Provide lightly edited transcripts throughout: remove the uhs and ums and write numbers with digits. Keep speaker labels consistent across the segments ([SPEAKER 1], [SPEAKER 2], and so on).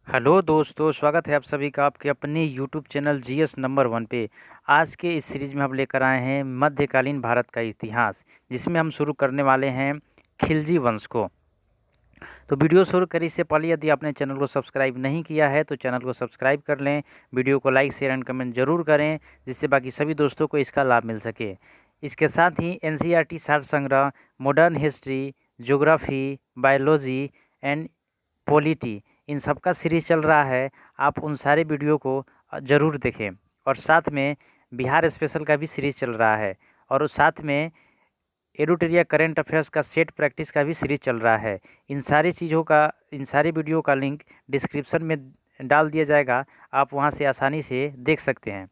[SPEAKER 1] Hello दोस्तों, स्वागत है आप सभी का आपके अपने YouTube channel GS number one पे। आज के इस सीरीज में हम लेकर आए हैं मध्यकालीन भारत का इतिहास, जिसमें हम शुरू करने वाले हैं खिलजी वंश को। तो वीडियो शुरू करने से पहले यदि आपने चैनल को सब्सक्राइब नहीं किया है तो चैनल को सब्सक्राइब कर लें। वीडियो को लाइक शेयर एंड कमेंट जरूर करें, जिससे बाकी सभी दोस्तों को इसका लाभ मिल सके। इसके साथ ही एनसीईआरटी सार संग्रह, modern history, geography, biology and polity, इन सब का सीरीज़ चल रहा है। आप उन सारे वीडियो को ज़रूर देखें। और साथ में बिहार स्पेशल का भी सीरीज़ चल रहा है, और उस साथ में एडुटेरिया करंट अफेयर्स का सेट प्रैक्टिस का भी सीरीज़ चल रहा है। इन सारी वीडियो का लिंक डिस्क्रिप्शन में डाल दिया जाएगा, आप वहां से आसानी से देख सकते हैं।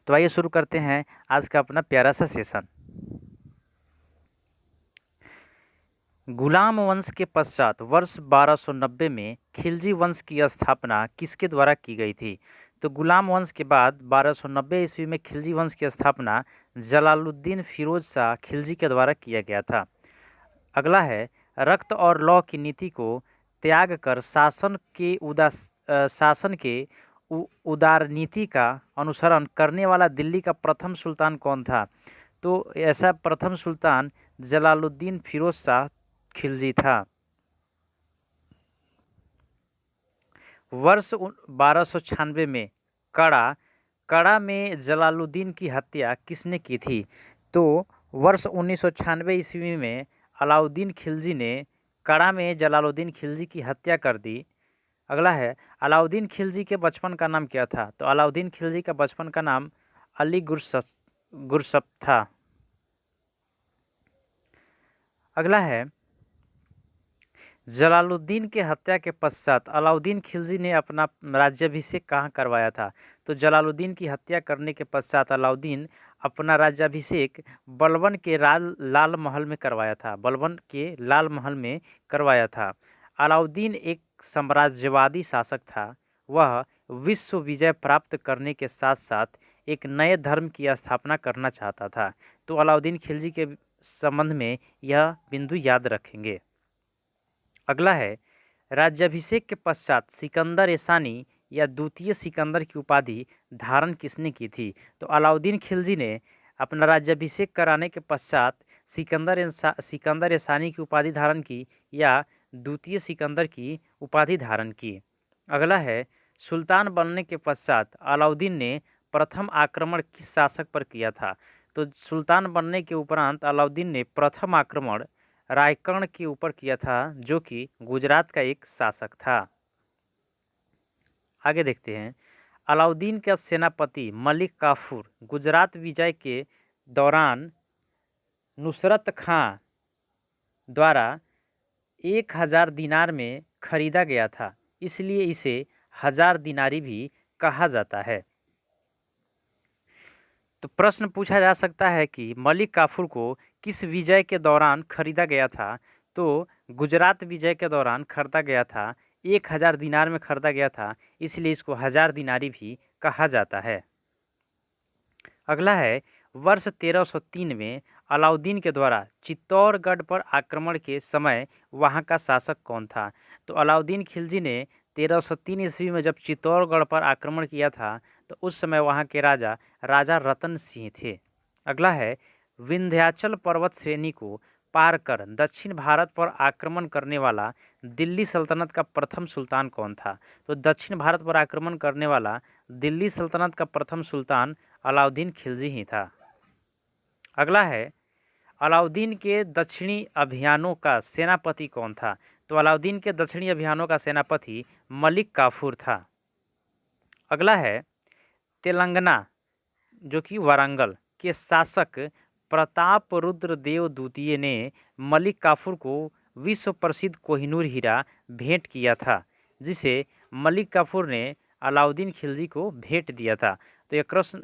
[SPEAKER 1] तो आइए शुरू करते हैं आज का अपना प्यारा सा सेशन। गुलाम वंश के पश्चात वर्ष 1290 में खिलजी वंश की स्थापना किसके द्वारा की गई थी? तो गुलाम वंश के बाद 1290 ईस्वी में खिलजी वंश की स्थापना जलालुद्दीन फिरोज शाह खिलजी के द्वारा किया गया था। अगला है, रक्त और लौ की नीति को त्याग कर शासन के उदारनीति का अनुसरण करने वाला दिल्ली का प्रथम सुल्तान कौन था? तो ऐसा प्रथम सुल्तान जलालुद्दीन फिरोज शाह खिलजी था। वर्ष 1296 में कड़ा में जलालुद्दीन की हत्या किसने की थी? तो वर्ष 1996 ईस्वी में अलाउद्दीन खिलजी ने कड़ा में जलालुद्दीन खिलजी की हत्या कर दी। अगला है, अलाउद्दीन खिलजी के बचपन का नाम क्या था? तो अलाउद्दीन खिलजी का बचपन का नाम अली गुरसप था। अगला है, जलालुद्दीन के हत्या के पश्चात अलाउद्दीन खिलजी ने अपना राज्याभिषेक कहाँ करवाया था? तो जलालुद्दीन की हत्या करने के पश्चात अलाउद्दीन अपना राज्याभिषेक बलबन के लाल महल में करवाया था। बलबन के लाल महल में करवाया था। अलाउद्दीन एक साम्राज्यवादी शासक था। वह विश्व विजय प्राप्त करने के साथ साथ एक नए धर्म की स्थापना करना चाहता था। तो अलाउद्दीन खिलजी के संबंध में यह बिंदु याद रखेंगे। अगला है, राज्याभिषेक के पश्चात सिकंदर सानी या द्वितीय सिकंदर की उपाधि धारण किसने की थी? तो अलाउद्दीन खिलजी ने अपना राज्याभिषेक कराने के पश्चात सिकंदर सानी की उपाधि धारण की या द्वितीय सिकंदर की उपाधि धारण की। अगला है, सुल्तान बनने के पश्चात अलाउद्दीन ने प्रथम आक्रमण किस शासक पर किया था? तो सुल्तान बनने के उपरांत अलाउद्दीन ने प्रथम आक्रमण रायकर्ण के ऊपर किया था, जो कि गुजरात का एक शासक था। आगे देखते हैं, अलाउद्दीन का सेनापति मलिक काफूर गुजरात विजय के दौरान नुसरत खां द्वारा 1000 दिनार में खरीदा गया था, इसलिए इसे 1000 दिनारी भी कहा जाता है। तो प्रश्न पूछा जा सकता है कि मलिक काफूर को किस विजय के दौरान खरीदा गया था? तो गुजरात विजय के दौरान खरीदा गया था। 1000 दिनार में खरीदा गया था, इसलिए इसको 1000 दिनारी भी कहा जाता है। अगला है, वर्ष 1303 में अलाउद्दीन के द्वारा चित्तौड़गढ़ पर आक्रमण के समय वहां का शासक कौन था? तो अलाउद्दीन खिलजी ने 1303 ईस्वी में जब चित्तौड़गढ़ पर आक्रमण किया था, तो उस समय वहां के राजा रतन सिंह थे। अगला है, विंध्याचल पर्वत श्रेणी को पार कर दक्षिण भारत पर आक्रमण करने वाला दिल्ली सल्तनत का प्रथम सुल्तान कौन था? तो दक्षिण भारत पर आक्रमण करने वाला दिल्ली सल्तनत का प्रथम सुल्तान अलाउद्दीन खिलजी ही था। अगला है, अलाउद्दीन के दक्षिणी अभियानों का सेनापति कौन था? तो अलाउद्दीन के दक्षिणी अभियानों का सेनापति मलिक काफूर था। अगला है, तेलंगाना जो कि वारंगल के शासक प्रताप रुद्र देव द्वितीय ने मलिक काफूर को विश्व प्रसिद्ध कोहिनूर हीरा भेंट किया था, जिसे मलिक काफूर ने अलाउद्दीन खिलजी को भेंट दिया था। तो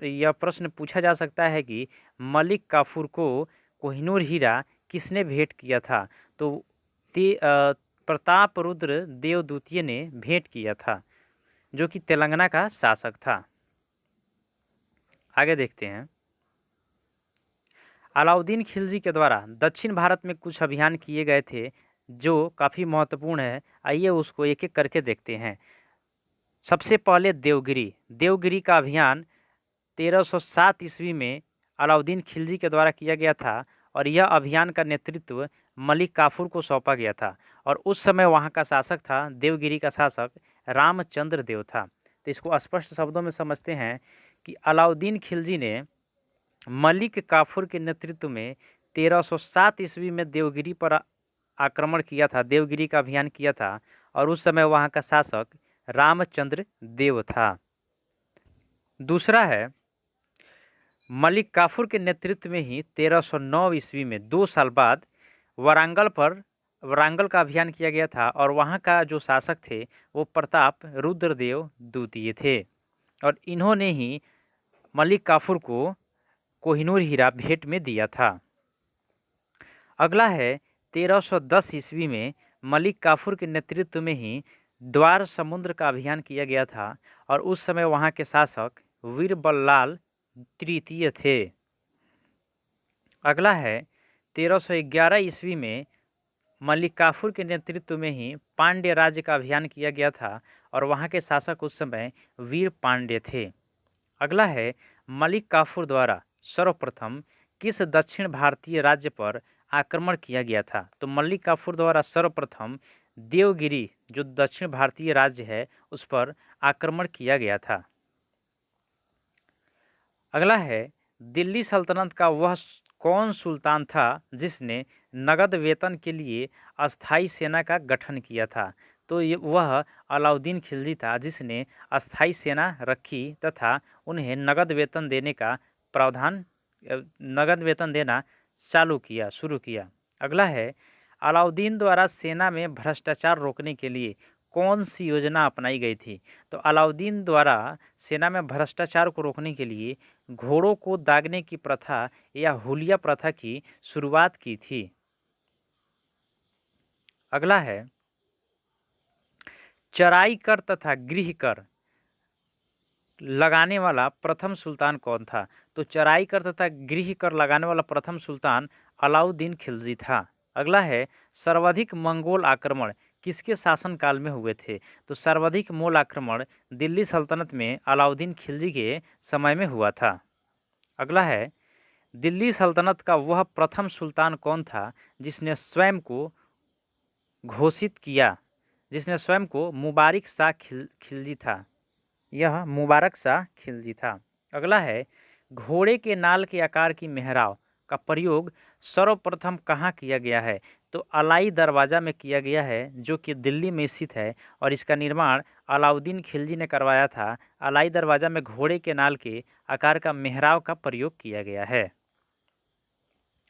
[SPEAKER 1] यह प्रश्न पूछा जा सकता है कि मलिक काफूर को कोहिनूर हीरा किसने भेंट किया था? तो प्रताप रुद्र देव द्वितीय ने भेंट किया था, जो कि तेलंगाना का शासक था। आगे देखते हैं, अलाउद्दीन खिलजी के द्वारा दक्षिण भारत में कुछ अभियान किए गए थे, जो काफ़ी महत्वपूर्ण है। आइए उसको एक एक करके देखते हैं। सबसे पहले देवगिरी। देवगिरी का अभियान 1307 ईस्वी में अलाउद्दीन खिलजी के द्वारा किया गया था और यह अभियान का नेतृत्व मलिक काफूर को सौंपा गया था और उस समय वहाँ का शासक था, देवगिरी का शासक रामचंद्र देव था। तो इसको स्पष्ट शब्दों में समझते हैं कि अलाउद्दीन खिलजी ने मलिक काफूर के नेतृत्व में 1307 ईस्वी में देवगिरी पर आक्रमण किया था, देवगिरी का अभियान किया था और उस समय वहाँ का शासक रामचंद्र देव था। दूसरा है, मलिक काफूर के नेतृत्व में ही 1309 ईस्वी में 2 साल बाद वारंगल का अभियान किया गया था और वहाँ का जो शासक थे वो प्रताप रुद्रदेव द्वितीय थे और इन्होंने ही मलिक काफूर को कोहिनूर हीरा भेंट में दिया था। अगला है 1310 ईस्वी में मलिक काफूर के नेतृत्व में ही द्वार समुद्र का अभियान किया गया था और उस समय वहाँ के शासक वीर बल्लाल तृतीय थे। अगला है 1311 ईस्वी में मलिक काफूर के नेतृत्व में ही पांड्य राज्य का अभियान किया गया था और वहाँ के शासक उस समय वीर पांड्य थे। अगला है, मलिक काफूर द्वारा सर्वप्रथम किस दक्षिण भारतीय राज्य पर आक्रमण किया गया था? तो मलिक काफूर द्वारा सर्वप्रथम देवगिरी जो दक्षिण भारतीय राज्य है उस पर आक्रमण किया गया था। अगला है, दिल्ली सल्तनत का वह कौन सुल्तान था जिसने नगद वेतन के लिए अस्थाई सेना का गठन किया था? तो वह अलाउद्दीन खिलजी था जिसने अस्थाई सेना रखी तथा उन्हें नगद वेतन देने का प्रावधान नगद वेतन देना शुरू किया। अगला है, अलाउद्दीन द्वारा सेना में भ्रष्टाचार रोकने के लिए कौन सी योजना अपनाई गई थी? तो अलाउद्दीन द्वारा सेना में भ्रष्टाचार को रोकने के लिए घोड़ों को दागने की प्रथा या हुलिया प्रथा की शुरुआत की थी। अगला है, चराई कर तथा गृह कर लगाने वाला प्रथम सुल्तान कौन था? तो चराई कर तथा गृह कर लगाने वाला प्रथम सुल्तान अलाउद्दीन खिलजी था। अगला है, सर्वाधिक मंगोल आक्रमण किसके शासनकाल में हुए थे? तो सर्वाधिक मोल आक्रमण दिल्ली सल्तनत में अलाउद्दीन खिलजी के समय में हुआ था। अगला है, दिल्ली सल्तनत का वह प्रथम सुल्तान कौन था जिसने स्वयं को मुबारक शाह खिलजी था? यह मुबारक शाह खिलजी था। अगला है, घोड़े के नाल के आकार की मेहराब का प्रयोग सर्वप्रथम कहाँ किया गया है? तो अलाई दरवाज़ा में किया गया है जो कि दिल्ली में स्थित है और इसका निर्माण अलाउद्दीन खिलजी ने करवाया था। अलाई दरवाज़ा में घोड़े के नाल के आकार का मेहराब का प्रयोग किया गया है।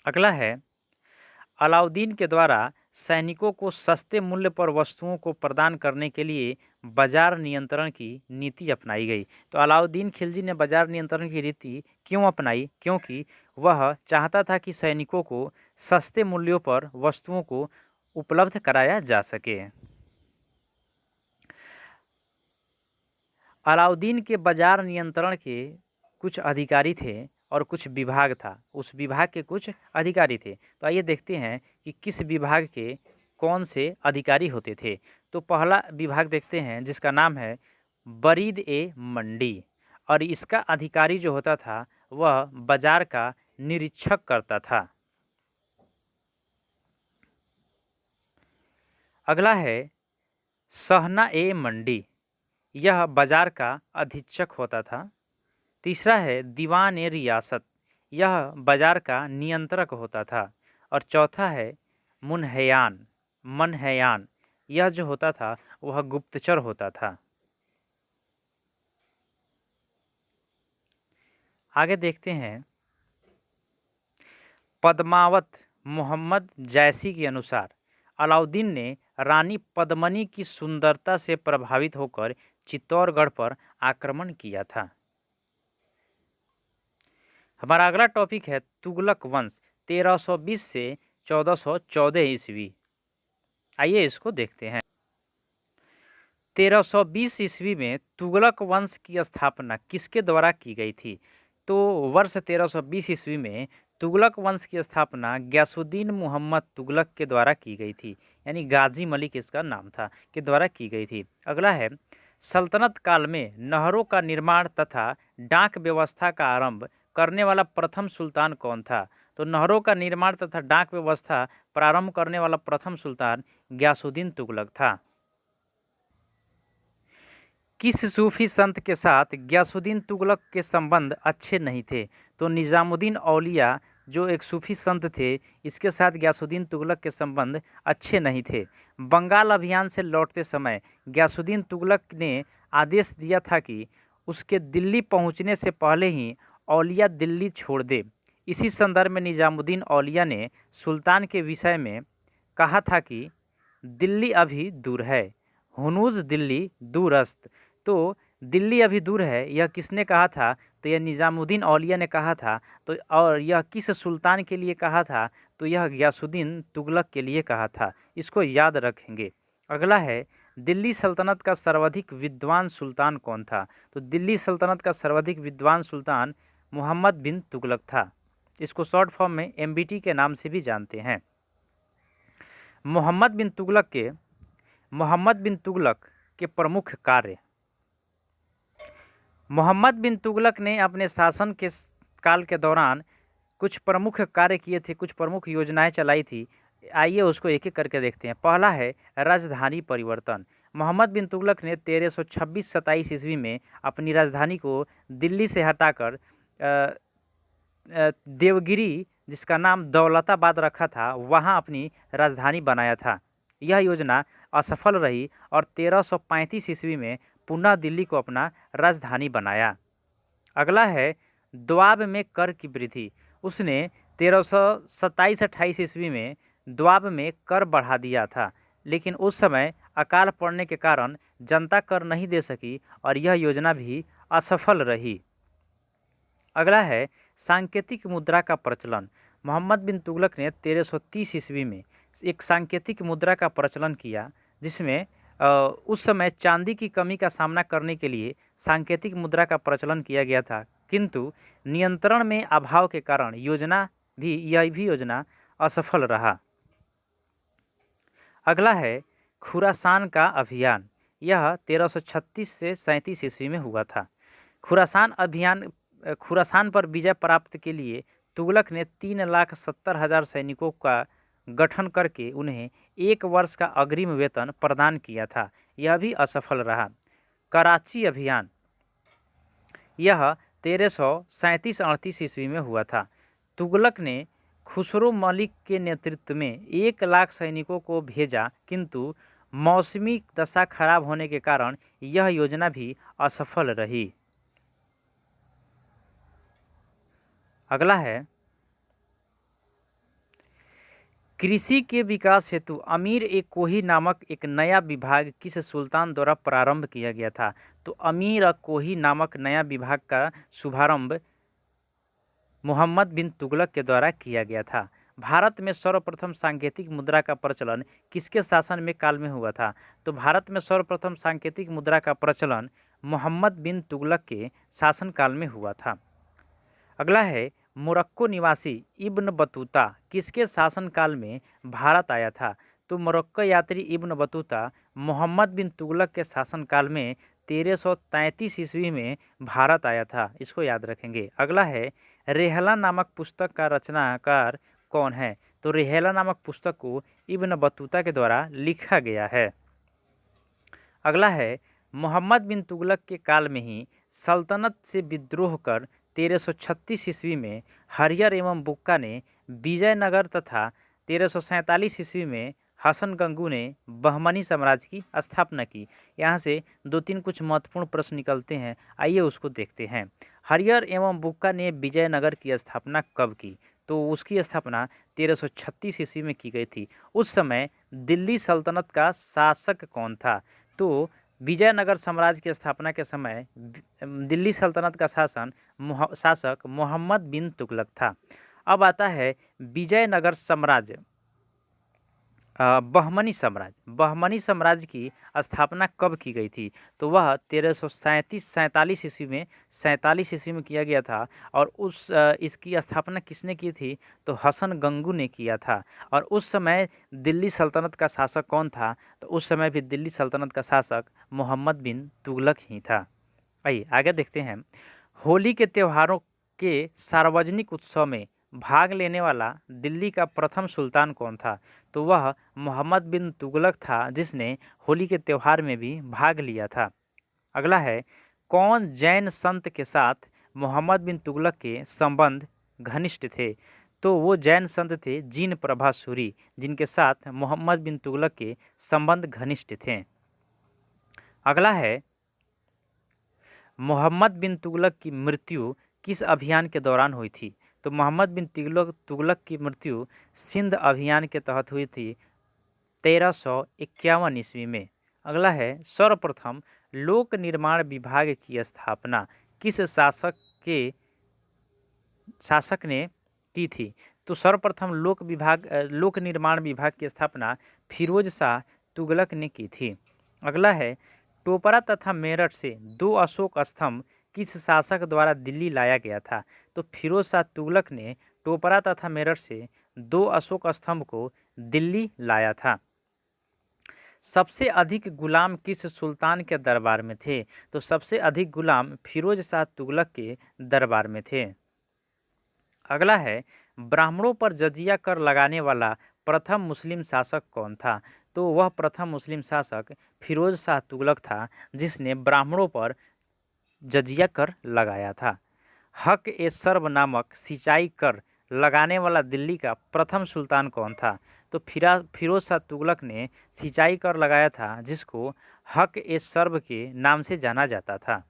[SPEAKER 1] अगला है, अलाउद्दीन के द्वारा सैनिकों को सस्ते मूल्य पर वस्तुओं को प्रदान करने के लिए बाजार नियंत्रण की नीति अपनाई गई। तो अलाउद्दीन खिलजी ने बाजार नियंत्रण की नीति क्यों अपनाई? क्योंकि वह चाहता था कि सैनिकों को सस्ते मूल्यों पर वस्तुओं को उपलब्ध कराया जा सके। अलाउद्दीन के बाजार नियंत्रण के कुछ अधिकारी थे और कुछ विभाग था, उस विभाग के कुछ अधिकारी थे। तो आइए देखते हैं कि किस विभाग के कौन से अधिकारी होते थे। तो पहला विभाग देखते हैं जिसका नाम है बरीद ए मंडी और इसका अधिकारी जो होता था वह बाजार का निरीक्षक करता था। अगला है सहना ए मंडी, यह बाजार का अधीक्षक होता था। तीसरा है दीवान ए रियासत, यह बाजार का नियंत्रक होता था। और चौथा है मनहयान, यह जो होता था वह गुप्तचर होता था। आगे देखते हैं, पद्मावत मोहम्मद जैसी के अनुसार अलाउद्दीन ने रानी पद्मनी की सुंदरता से प्रभावित होकर चित्तौड़गढ़ पर आक्रमण किया था। हमारा अगला टॉपिक है तुगलक वंश 1320 से 1414 ईस्वी। आइए इसको देखते हैं। 1320 ईस्वी में तुगलक वंश की स्थापना किसके द्वारा की गई थी? तो वर्ष 1320 ईस्वी में तुगलक वंश की स्थापना गयासुद्दीन मुहम्मद तुगलक के द्वारा की गई थी। यानी गाजी मलिक इसका नाम था, के द्वारा की गई थी। अगला है, सल्तनत काल में नहरों का निर्माण तथा डाक व्यवस्था का आरंभ करने वाला प्रथम सुल्तान कौन था? तो नहरों का निर्माण तथा डाक व्यवस्था प्रारंभ करने वाला प्रथम सुल्तान गयासुद्दीन तुगलक था। किस सूफी संत के साथ गयासुद्दीन तुगलक के संबंध अच्छे नहीं थे? तो निजामुद्दीन औलिया जो एक सूफी संत थे, इसके साथ गयासुद्दीन तुगलक के संबंध अच्छे नहीं थे। बंगाल अभियान से लौटते समय गयासुद्दीन तुगलक ने आदेश दिया था कि उसके दिल्ली पहुंचने से पहले ही औलिया दिल्ली छोड़ दे। इसी संदर्भ में निजामुद्दीन औलिया ने सुल्तान के विषय में कहा था कि दिल्ली अभी दूर है, हुनूज दिल्ली दूरस्त। तो दिल्ली अभी दूर है, यह किसने कहा था? तो यह निजामुद्दीन औलिया ने कहा था। तो और यह किस सुल्तान के लिए कहा था? तो यह गयासुद्दीन तुगलक के लिए कहा था। इसको याद रखेंगे। अगला है, दिल्ली सल्तनत का सर्वाधिक विद्वान सुल्तान कौन था? तो दिल्ली सल्तनत का सर्वाधिक विद्वान सुल्तान मोहम्मद बिन तुगलक था। इसको शॉर्ट फॉर्म में MBT के नाम से भी जानते हैं। मोहम्मद बिन तुगलक के प्रमुख कार्य। मोहम्मद बिन तुगलक ने अपने शासन के काल के दौरान कुछ प्रमुख कार्य किए थे, कुछ प्रमुख योजनाएं चलाई थी। आइए उसको एक एक करके देखते हैं। पहला है राजधानी परिवर्तन। मोहम्मद बिन तुगलक ने 1326-27 ईस्वी में अपनी राजधानी को दिल्ली से हटाकर देवगिरी, जिसका नाम दौलताबाद रखा था, वहां अपनी राजधानी बनाया था। यह योजना असफल रही और 1335 ईस्वी में पुनः दिल्ली को अपना राजधानी बनाया। अगला है दोआब में कर की वृद्धि। उसने 1327-28 ईस्वी में दोआब में कर बढ़ा दिया था, लेकिन उस समय अकाल पड़ने के कारण जनता कर नहीं दे सकी और यह योजना भी असफल रही। अगला है सांकेतिक मुद्रा का प्रचलन। मोहम्मद बिन तुगलक ने 1330 ईस्वी में एक सांकेतिक मुद्रा का प्रचलन किया, जिसमें उस समय चांदी की कमी का सामना करने के लिए सांकेतिक मुद्रा का प्रचलन किया गया था, किंतु नियंत्रण में अभाव के कारण यह भी योजना असफल रहा। अगला है खुरासान का अभियान। यह 1336 से 37 ईस्वी में हुआ था। खुरासान पर विजय प्राप्त के लिए तुगलक ने 3,70,000 सैनिकों का गठन करके उन्हें 1 वर्ष का अग्रिम वेतन प्रदान किया था। यह भी असफल रहा। कराची अभियान, यह 1337-38 ईस्वी में हुआ था। तुगलक ने खुसरो मलिक के नेतृत्व में 1 लाख सैनिकों को भेजा, किंतु मौसमी दशा खराब होने के कारण यह योजना भी असफल रही। अगला है कृषि के विकास हेतु अमीर ए कोही नामक एक नया विभाग किस सुल्तान द्वारा प्रारंभ किया गया था? तो अमीर कोही नामक नया विभाग का शुभारंभ मोहम्मद बिन तुगलक के द्वारा किया गया था। भारत में सर्वप्रथम सांकेतिक मुद्रा का प्रचलन किसके शासन में काल में हुआ था? तो भारत में सर्वप्रथम सांकेतिक मुद्रा का प्रचलन मोहम्मद बिन तुगलक के शासन काल में हुआ था। अगला है मोरक्को निवासी इब्न बतूता किसके शासनकाल में भारत आया था? तो मोरक्को यात्री इब्न बतूता मोहम्मद बिन तुगलक के शासनकाल में 1333 ईस्वी में भारत आया था। इसको याद रखेंगे। अगला है रेहला नामक पुस्तक का रचनाकार कौन है? तो रेहला नामक पुस्तक को इब्न बतूता के द्वारा लिखा गया है। अगला है मोहम्मद बिन तुगलक के काल में ही सल्तनत से विद्रोह कर 1336 ईस्वी में हरियर एवं बुक्का ने विजयनगर तथा 1347 ईस्वी में हसन गंगू ने बहमनी साम्राज्य की स्थापना की। यहाँ से 2-3 कुछ महत्वपूर्ण प्रश्न निकलते हैं, आइए उसको देखते हैं। हरियर एवं बुक्का ने विजयनगर की स्थापना कब की? तो उसकी स्थापना 1336 ईस्वी में की गई थी। उस समय दिल्ली सल्तनत का शासक कौन था? तो विजयनगर साम्राज्य की स्थापना के समय दिल्ली सल्तनत का शासक मोहम्मद बिन तुगलक था। अब आता है विजयनगर साम्राज्य। बहमनी साम्राज्य की स्थापना कब की गई थी? तो वह 1337 ईस्वी में किया गया था। और इसकी स्थापना किसने की थी? तो हसन गंगू ने किया था। और उस समय दिल्ली सल्तनत का शासक कौन था? तो उस समय भी दिल्ली सल्तनत का शासक मोहम्मद बिन तुगलक ही था। आइए आगे देखते हैं। होली के त्योहारों के सार्वजनिक उत्सव में भाग लेने वाला दिल्ली का प्रथम सुल्तान कौन था? तो वह मोहम्मद बिन तुगलक था, जिसने होली के त्योहार में भी भाग लिया था। अगला है, कौन जैन संत के साथ मोहम्मद बिन तुगलक के संबंध घनिष्ठ थे? तो वो जैन संत थे जीन प्रभा सूरी, जिनके साथ मोहम्मद बिन तुगलक के संबंध घनिष्ठ थे। अगला है, मोहम्मद बिन तुगलक की मृत्यु किस अभियान के दौरान हुई थी? तो मोहम्मद बिन तुगलक की मृत्यु सिंध अभियान के तहत हुई थी 1351 ईस्वी में। अगला है, सर्वप्रथम लोक निर्माण विभाग की स्थापना किस शासक ने की थी? तो सर्वप्रथम लोक निर्माण विभाग की स्थापना फिरोज शाह तुगलक ने की थी। अगला है, टोपरा तथा मेरठ से 2 अशोक स्तंभ किस शासक द्वारा दिल्ली लाया गया था? तो फिरोज शाह तुगलक ने टोपरा तथा मेरठ से 2 अशोक स्तंभ को दिल्ली लाया था। सबसे अधिक गुलाम किस सुल्तान के दरबार में थे? तो सबसे अधिक गुलाम फिरोज शाह तुगलक के दरबार में थे। अगला है, ब्राह्मणों पर जजिया कर लगाने वाला प्रथम मुस्लिम शासक कौन था? तो वह प्रथम मुस्लिम शासक फिरोज शाह तुगलक था, जिसने ब्राह्मणों पर जजिया कर लगाया था। हक ए सर्ब नामक सिंचाई कर लगाने वाला दिल्ली का प्रथम सुल्तान कौन था? तो फिरोज शाह तुगलक ने सिंचाई कर लगाया था, जिसको हक ए सर्ब के नाम से जाना जाता था।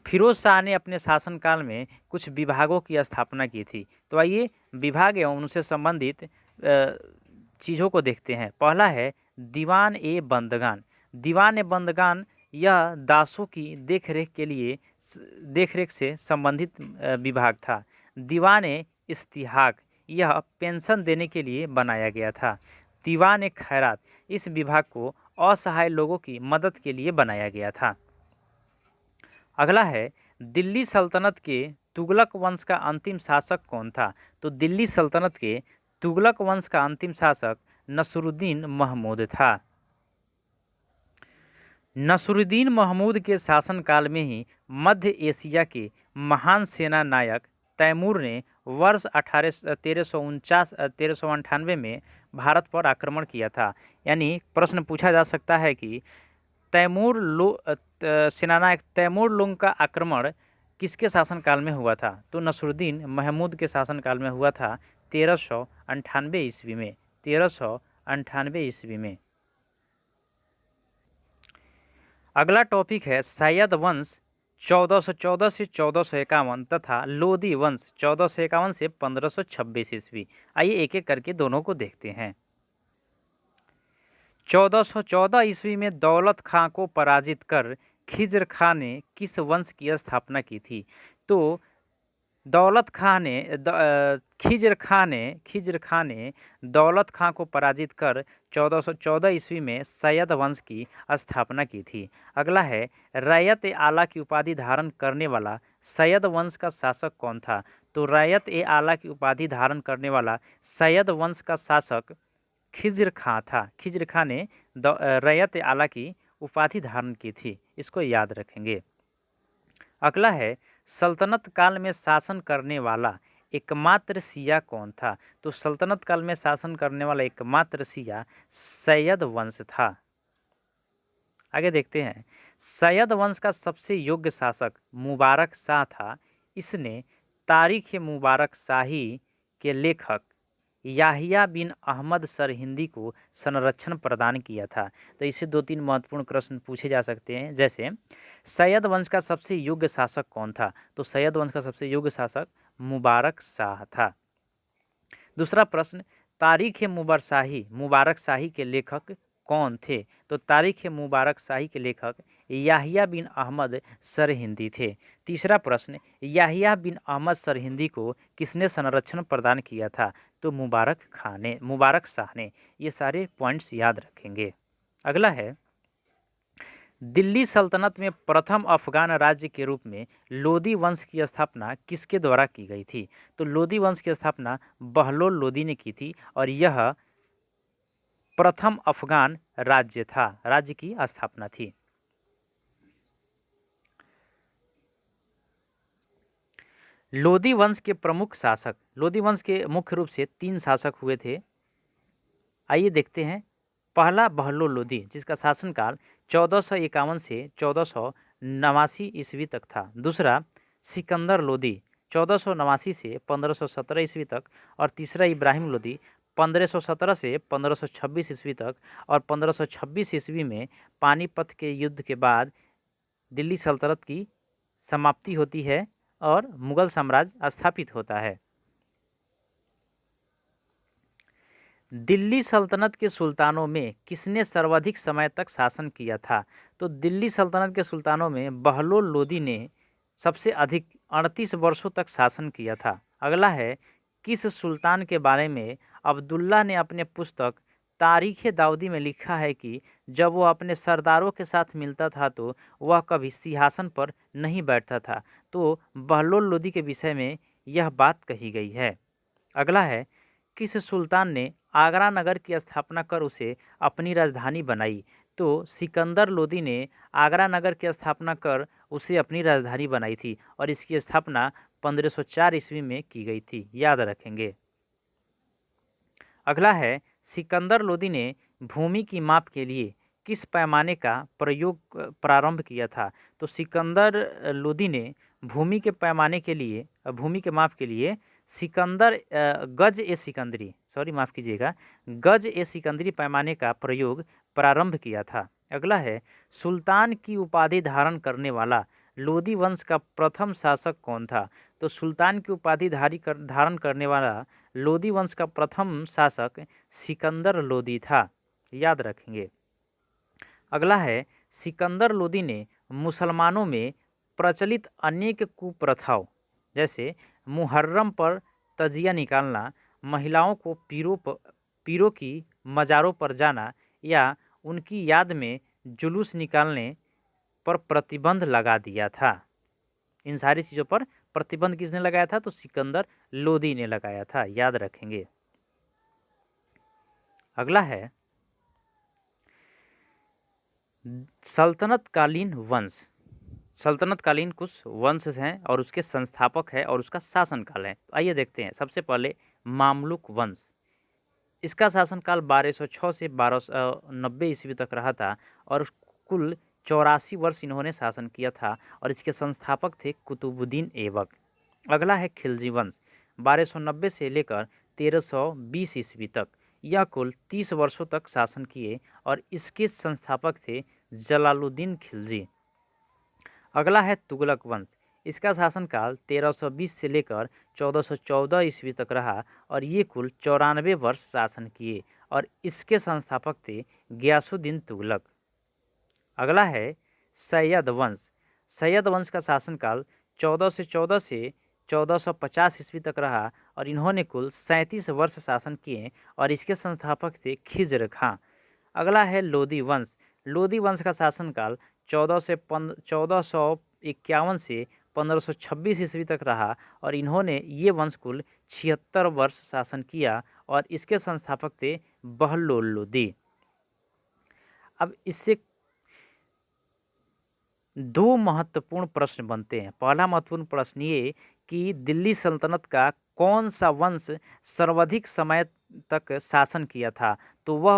[SPEAKER 1] फिरोज शाह ने अपने शासनकाल में कुछ विभागों की स्थापना की थी। तो आइए विभाग एवं उनसे संबंधित चीज़ों को देखते हैं। पहला है दीवान ए बंदगान। दीवान ए बंदगान यह दासों की देखरेख से संबंधित विभाग था। दीवान ए इस्तिहाक यह पेंशन देने के लिए बनाया गया था। दीवान ए खैरात इस विभाग को असहाय लोगों की मदद के लिए बनाया गया था। अगला है, दिल्ली सल्तनत के तुगलक वंश का अंतिम शासक कौन था? तो दिल्ली सल्तनत के तुगलक वंश का अंतिम शासक नसरुद्दीन महमूद था। नसरुद्दीन महमूद के शासनकाल में ही मध्य एशिया के महान सेना नायक तैमूर ने वर्ष 1398 में भारत पर आक्रमण किया था। यानी प्रश्न पूछा जा सकता है कि सेनानायक तैमूर लोग का आक्रमण किसके शासनकाल में हुआ था? तो नसरुद्दीन महमूद के शासनकाल में हुआ था 1398 ईस्वी में। 1398 ईस्वी में। अगला टॉपिक है सैयद वंश 1414 से 1451 तथा लोदी वंश 1451 से 1526 ईस्वी। आइए एक एक करके दोनों को देखते हैं। 1414 ईस्वी में दौलत खां को पराजित कर खिज्र खां ने किस वंश की स्थापना की थी? तो खिज्र खां ने दौलत खां को पराजित कर 1414 ईस्वी में सैयद वंश की स्थापना की थी। अगला है, रैयत ए आला की उपाधि धारण करने वाला सैयद वंश का शासक कौन था? तो रैयत ए आला की उपाधि धारण करने वाला सैयद वंश का शासक खिज्र खां था। खिज्र खां ने रैयत ए आला की उपाधि धारण की थी। इसको याद रखेंगे। अगला है, सल्तनत काल में शासन करने वाला एकमात्र शिया कौन था? तो सल्तनत काल में शासन करने वाला एकमात्र शिया सैयद वंश था। आगे देखते हैं। सैयद वंश का सबसे योग्य शासक मुबारक शाह था। इसने तारीख मुबारक शाही के लेखक याहिया बिन अहमद सरहिंदी को संरक्षण प्रदान किया था। तो इससे 2-3 महत्वपूर्ण प्रश्न पूछे जा सकते हैं, जैसे सैयद वंश का सबसे योग्य शासक कौन था? तो सैयद वंश का सबसे योग्य शासक मुबारक शाह था। दूसरा प्रश्न, तारीख मुबारक शाही के लेखक कौन थे? तो तारीख मुबारक शाही के लेखक याहिया बिन अहमद सरहिंदी थे। तीसरा प्रश्न, याहिया बिन अहमद सरहिंदी को किसने संरक्षण प्रदान किया था? तो मुबारक शाह ने। ये सारे पॉइंट्स याद रखेंगे। अगला है, दिल्ली सल्तनत में प्रथम अफगान राज्य के रूप में लोदी वंश की स्थापना किसके द्वारा की गई थी? तो लोदी वंश की स्थापना बहलोल लोदी ने की थी और यह प्रथम अफगान राज्य था, राज्य की स्थापना थी। लोदी वंश के प्रमुख शासक, लोदी वंश के मुख्य रूप से 3 शासक हुए थे। आइए देखते हैं। पहला बहलोल लोदी, जिसका शासनकाल 1451 से 1489 ईस्वी तक था। दूसरा सिकंदर लोदी 1489 से 1517 ईस्वी तक। और तीसरा इब्राहिम लोदी 1517 से 1526 ईस्वी तक। और 1526 ईस्वी में पानीपत के युद्ध के बाद दिल्ली सल्तनत की समाप्ति होती है और मुगल साम्राज्य स्थापित होता है। दिल्ली सल्तनत के सुल्तानों में किसने सर्वाधिक समय तक शासन किया था? तो दिल्ली सल्तनत के सुल्तानों में बहलोल लोदी ने सबसे अधिक 38 वर्षों तक शासन किया था। अगला है, किस सुल्तान के बारे में अब्दुल्ला ने अपने पुस्तक तारीख़ दाऊदी में लिखा है कि जब वो अपने सरदारों के साथ मिलता था तो वह कभी सिंहासन पर नहीं बैठता था? तो बहलोल लोदी के विषय में यह बात कही गई है। अगला है, किस सुल्तान ने आगरा नगर की स्थापना कर उसे अपनी राजधानी बनाई? तो सिकंदर लोदी ने आगरा नगर की स्थापना कर उसे अपनी राजधानी बनाई थी और इसकी स्थापना 1504 ईस्वी में की गई थी, याद रखेंगे। अगला है, सिकंदर लोदी ने भूमि की माप के लिए किस पैमाने का प्रयोग प्रारंभ किया था? तो सिकंदर लोदी ने भूमि के पैमाने के लिए, भूमि के माप के लिए सिकंदर गज ए सिकंदरी, सॉरी माफ़ कीजिएगा, गज ए सिकंदरी पैमाने का प्रयोग प्रारंभ किया था। अगला है, सुल्तान की उपाधि धारण करने वाला लोदी वंश का प्रथम शासक कौन था? तो सुल्तान की उपाधि धारण करने वाला लोदी वंश का प्रथम शासक सिकंदर लोदी था, याद रखेंगे। अगला है, सिकंदर लोदी ने मुसलमानों में प्रचलित अनेक कुप्रथाओं जैसे मुहर्रम पर तजिया निकालना, महिलाओं को पीरों की मज़ारों पर जाना या उनकी याद में जुलूस निकालने पर प्रतिबंध लगा दिया था। इन सारी चीज़ों पर प्रतिबंध किसने लगाया था? तो सिकंदर लोदी ने लगाया था, याद रखेंगे। अगला है, सल्तनतकालीन वंश। सल्तनतकालीन कुछ वंश हैं और उसके संस्थापक है और उसका शासनकाल है। तो आइए देखते हैं। सबसे पहले मामलुक वंश, इसका शासनकाल 1206 से 1290 ईस्वी तक रहा था और कुल 84 वर्ष इन्होंने शासन किया था और इसके संस्थापक थे कुतुबुद्दीन ऐबक। अगला है खिलजी वंश, 1290 से लेकर 1320 ईस्वी तक। यह कुल 30 वर्षों तक शासन किए और इसके संस्थापक थे जलालुद्दीन खिलजी। अगला है तुगलक वंश, इसका शासनकाल 1320 से लेकर 1414 ईस्वी तक रहा और ये कुल 94 वर्ष शासन किए और इसके संस्थापक थे गियासुद्दीन तुगलक। अगला है सैयद वंश, सैयद वंश का शासनकाल 1414 से 1450 ईस्वी तक रहा और इन्होंने कुल 37 वर्ष शासन किए और इसके संस्थापक थे खिज्र खां। अगला है लोदी वंश, लोदी वंश का शासनकाल 1451 से 1526 ईस्वी तक रहा और इन्होंने ये वंश कुल 76 वर्ष शासन किया और इसके संस्थापक थे बहलोल लोदी। अब इससे दो महत्वपूर्ण प्रश्न बनते हैं। पहला महत्वपूर्ण प्रश्न ये कि दिल्ली सल्तनत का कौन सा वंश सर्वाधिक समय तक शासन किया था? तो वह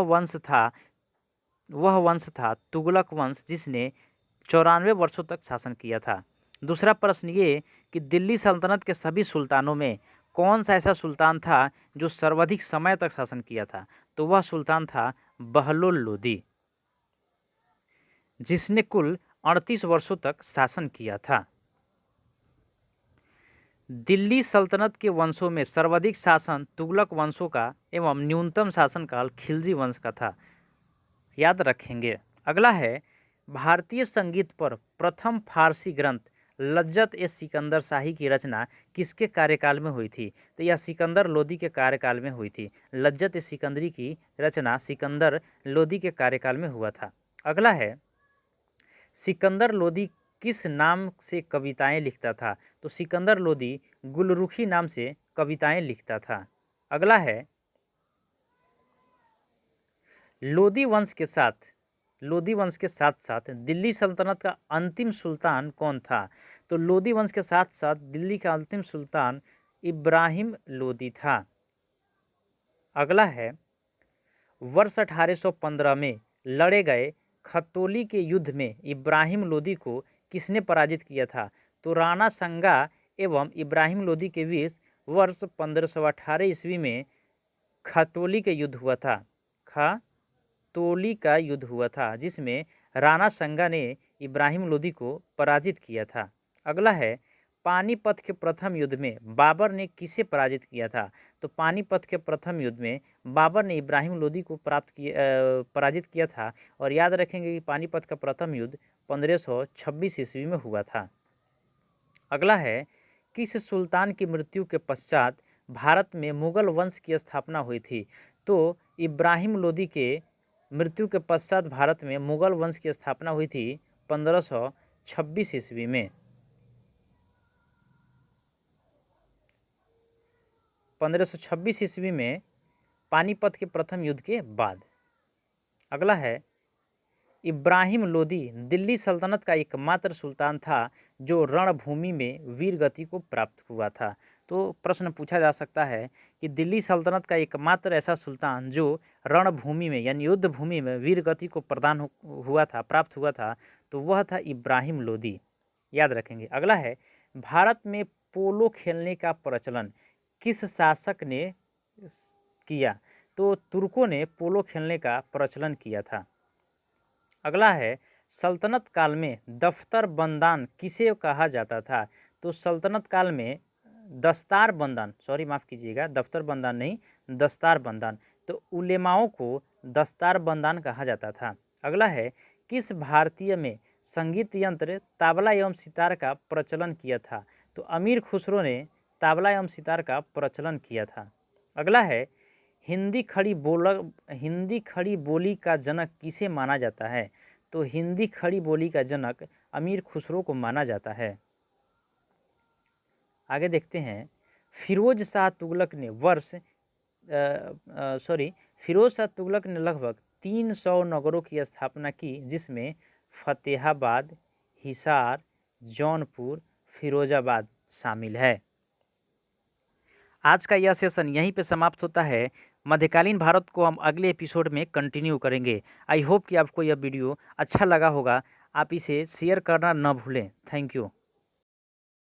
[SPEAKER 1] वंश था तुगलक वंश, जिसने 94 वर्षों तक शासन किया था। दूसरा प्रश्न ये कि दिल्ली सल्तनत के सभी सुल्तानों में कौन सा ऐसा सुल्तान था जो सर्वाधिक समय तक शासन किया था? तो वह सुल्तान था बहलोल लोदी, जिसने कुल 38 वर्षों तक शासन किया था। दिल्ली सल्तनत के वंशों में सर्वाधिक शासन तुगलक वंशों का एवं न्यूनतम शासनकाल खिलजी वंश का था, याद रखेंगे। अगला है, भारतीय संगीत पर प्रथम फारसी ग्रंथ लज्जत ए सिकंदर शाही की रचना किसके कार्यकाल में हुई थी? तो यह सिकंदर लोदी के कार्यकाल में हुई थी। लज्जत ए सिकंदरी की रचना सिकंदर लोदी के कार्यकाल में हुआ था। अगला है, सिकंदर लोदी किस नाम से कविताएं लिखता था? तो सिकंदर लोदी गुलरुखी नाम से कविताएं लिखता था। अगला है, लोदी वंश के साथ साथ दिल्ली सल्तनत का अंतिम सुल्तान कौन था? तो लोदी वंश के साथ साथ दिल्ली का अंतिम सुल्तान इब्राहिम लोदी था। अगला है, वर्ष 1815 में लड़े गए खतौली के युद्ध में इब्राहिम लोदी को किसने पराजित किया था? तो राणा संगा एवं इब्राहिम लोदी के बीच वर्ष 1518 ईस्वी में खतौली के युद्ध हुआ था। खतौली का युद्ध हुआ था जिसमें राणा संगा ने इब्राहिम लोदी को पराजित किया था। अगला है, पानीपत के प्रथम युद्ध में बाबर ने किसे पराजित किया था? तो पानीपत के प्रथम युद्ध में बाबर ने इब्राहिम लोदी को पराजित किया था। और याद रखेंगे कि पानीपत का प्रथम युद्ध 1526 ईस्वी में हुआ था। अगला है, किस सुल्तान की मृत्यु के पश्चात भारत में मुगल वंश की स्थापना हुई थी? तो इब्राहिम लोदी के मृत्यु के पश्चात भारत में मुगल वंश की स्थापना हुई थी 1526 ईस्वी में। 1526 ईस्वी में पानीपत के प्रथम युद्ध के बाद। अगला है, इब्राहिम लोदी दिल्ली सल्तनत का एकमात्र सुल्तान था जो रणभूमि में वीरगति को प्राप्त हुआ था। तो प्रश्न पूछा जा सकता है कि दिल्ली सल्तनत का एकमात्र ऐसा सुल्तान जो रणभूमि में यानी युद्ध भूमि में वीरगति को प्राप्त हुआ था तो वह था इब्राहिम लोदी। याद रखेंगे। अगला है, भारत में पोलो खेलने का प्रचलन किस शासक ने किया? तो तुर्कों ने पोलो खेलने का प्रचलन किया था। अगला है, सल्तनत काल में दफ्तर बंदान किसे कहा जाता था? तो सल्तनत काल में दस्तार बंदान, माफ़ कीजिएगा, दफ्तर बंदान नहीं, दस्तार बंदान, तो उलेमाओं को दस्तार बंदान कहा जाता था। अगला है, किस भारतीय में संगीत यंत्र तबला एवं सितार का प्रचलन किया था? तो अमीर खुसरो ने तबला एवं सितार का प्रचलन किया था। अगला है, हिंदी खड़ी बोली का जनक किसे माना जाता है? तो हिंदी खड़ी बोली का जनक अमीर खुसरो को माना जाता है। आगे देखते हैं, फिरोज शाह तुगलक ने लगभग 300 नगरों की स्थापना की जिसमें फतेहाबाद, हिसार, जौनपुर, फिरोजाबाद शामिल है। आज का यह सेशन यहीं पे समाप्त होता है। मध्यकालीन भारत को हम अगले एपिसोड में कंटिन्यू करेंगे। आई होप कि आपको यह वीडियो अच्छा लगा होगा। आप इसे शेयर करना न भूलें। Thank you.